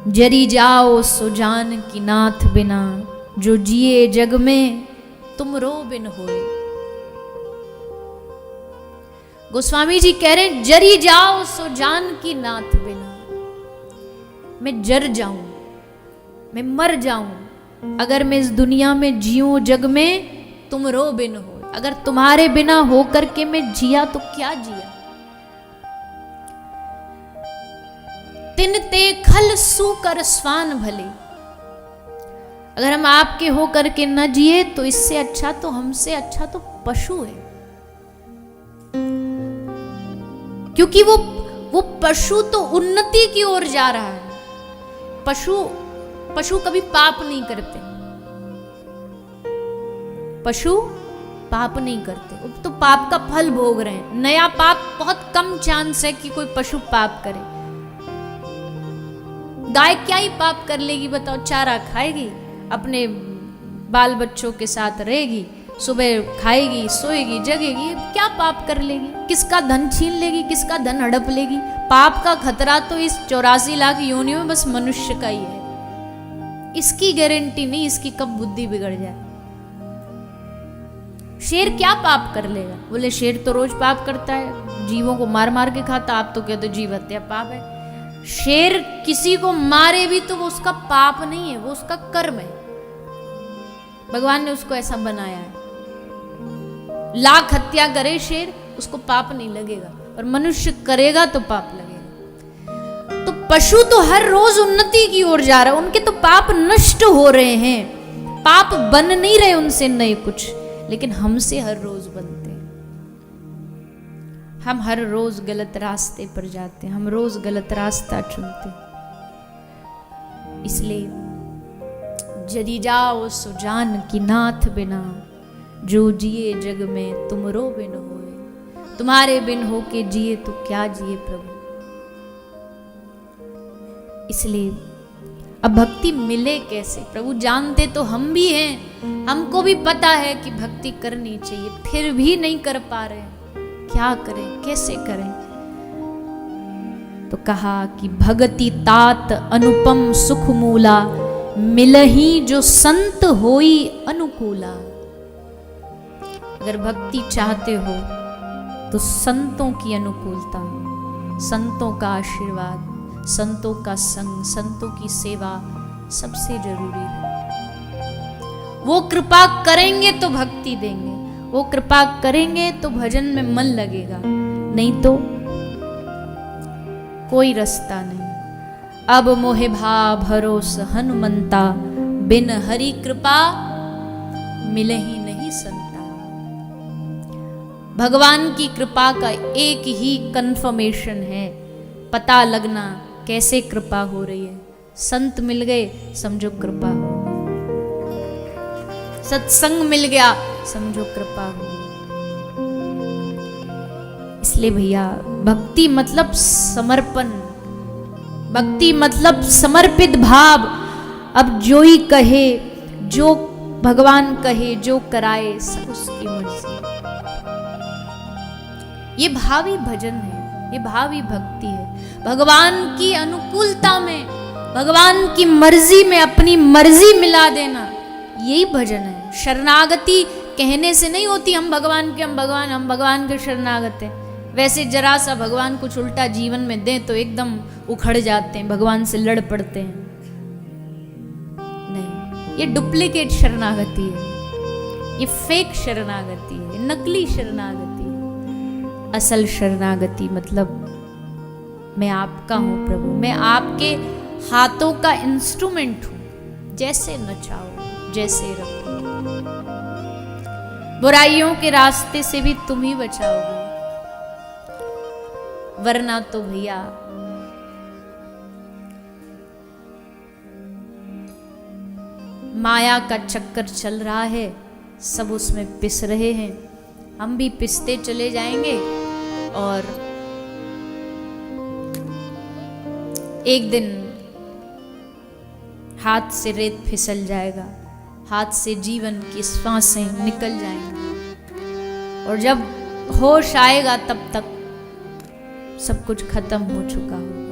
जरी जाओ सो जान की नाथ बिना, जो जिए जग में तुम रो बिन होए। गोस्वामी जी कह रहे जरी जाओ सो जान की नाथ बिना, मैं जर जाऊं, मैं मर जाऊं अगर मैं इस दुनिया में जीऊं जग में तुम रो बिन हो। अगर तुम्हारे बिना होकर के मैं जिया तो क्या जिया। तिन ते खल सू कर स्वान भले, अगर हम आपके होकर के न जिए तो इससे अच्छा तो हमसे अच्छा तो पशु है। क्योंकि वो पशु तो उन्नति की ओर जा रहा है। पशु कभी पाप नहीं करते, पशु पाप नहीं करते, वो तो पाप का फल भोग रहे हैं। नया पाप बहुत कम चांस है कि कोई पशु पाप करे। गाय क्या ही पाप कर लेगी बताओ, चारा खाएगी, अपने बाल बच्चों के साथ रहेगी, सुबह खाएगी, सोएगी, जगेगी, क्या पाप कर लेगी। किसका धन छीन लेगी, किसका धन हड़प लेगी। पाप का खतरा तो इस 84 लाख योनियों में बस मनुष्य का ही है। इसकी गारंटी नहीं इसकी कब बुद्धि बिगड़ जाए। शेर क्या पाप कर लेगा। बोले शेर तो रोज पाप करता है, जीवों को मार मार के खाता। आप तो कहते जीव हत्या पाप है। शेर किसी को मारे भी तो वो उसका पाप नहीं है, वो उसका कर्म है। भगवान ने उसको ऐसा बनाया है। लाख हत्या करे शेर, उसको पाप नहीं लगेगा, और मनुष्य करेगा तो पाप लगेगा। तो पशु तो हर रोज उन्नति की ओर जा रहा है, उनके तो पाप नष्ट हो रहे हैं, पाप बन नहीं रहे उनसे नए कुछ, लेकिन हमसे हर रोज बनते हैं। हम हर रोज गलत रास्ते पर जाते हैं, हम रोज गलत रास्ता चुनते हैं। इसलिए जरी जाओ सो जान की नाथ बिना, जो जिए जग में तुम रो बिन होए। तुम्हारे बिन होके जिए तो क्या जिए प्रभु। इसलिए अब भक्ति मिले कैसे प्रभु, जानते तो हम भी हैं, हमको भी पता है कि भक्ति करनी चाहिए, फिर भी नहीं कर पा रहे। क्या करें, कैसे करें। तो कहा कि भगति तात अनुपम सुख मूला, मिलही जो संत होई अनुकूला। अगर भक्ति चाहते हो तो संतों की अनुकूलता, संतों का आशीर्वाद, संतों का संग, संतों की सेवा सबसे जरूरी है। वो कृपा करेंगे तो भक्ति देंगे, वो कृपा करेंगे तो भजन में मन लगेगा, नहीं तो कोई रास्ता नहीं। अब मोहे भा भरोस हनुमंता, बिन हरि कृपा मिले ही नहीं संता। भगवान की कृपा का एक ही कंफर्मेशन है, पता लगना कैसे कृपा हो रही है। संत मिल गए समझो कृपा हो, सत्संग मिल गया समझो कृपा हो। इसलिए भैया भक्ति मतलब समर्पण, भक्ति मतलब समर्पित भाव। अब जो ही कहे, जो भगवान कहे, जो कराए सब उसकी मर्जी। ये भावी भजन है, ये भावी भक्ति है। भगवान की अनुकूलता में, भगवान की मर्जी में अपनी मर्जी मिला देना, यही भजन है। शरणागति कहने से नहीं होती हम भगवान के, हम भगवान के शरणागत हैं। वैसे जरा सा भगवान कुछ उल्टा जीवन में दें तो एकदम उखड़ जाते हैं, भगवान से लड़ पड़ते हैं। नहीं, ये डुप्लीकेट शरणागति है, ये फेक शरणागति है, नकली शरणागति है। असल शरणागति मतलब मैं आपका हूं प्रभु, मैं आपके हाथों का इंस्ट्रूमेंट हूं, जैसे नचाओ जैसे रखो। बुराइयों के रास्ते से भी तुम ही बचाओगे, वरना तो भैया माया का चक्कर चल रहा है, सब उसमें पिस रहे हैं, हम भी पिसते चले जाएंगे और एक दिन हाथ से रेत फिसल जाएगा, हाथ से जीवन की सांसें निकल जाएंगी, और जब होश आएगा तब तक सब कुछ खत्म हो चुका होगा।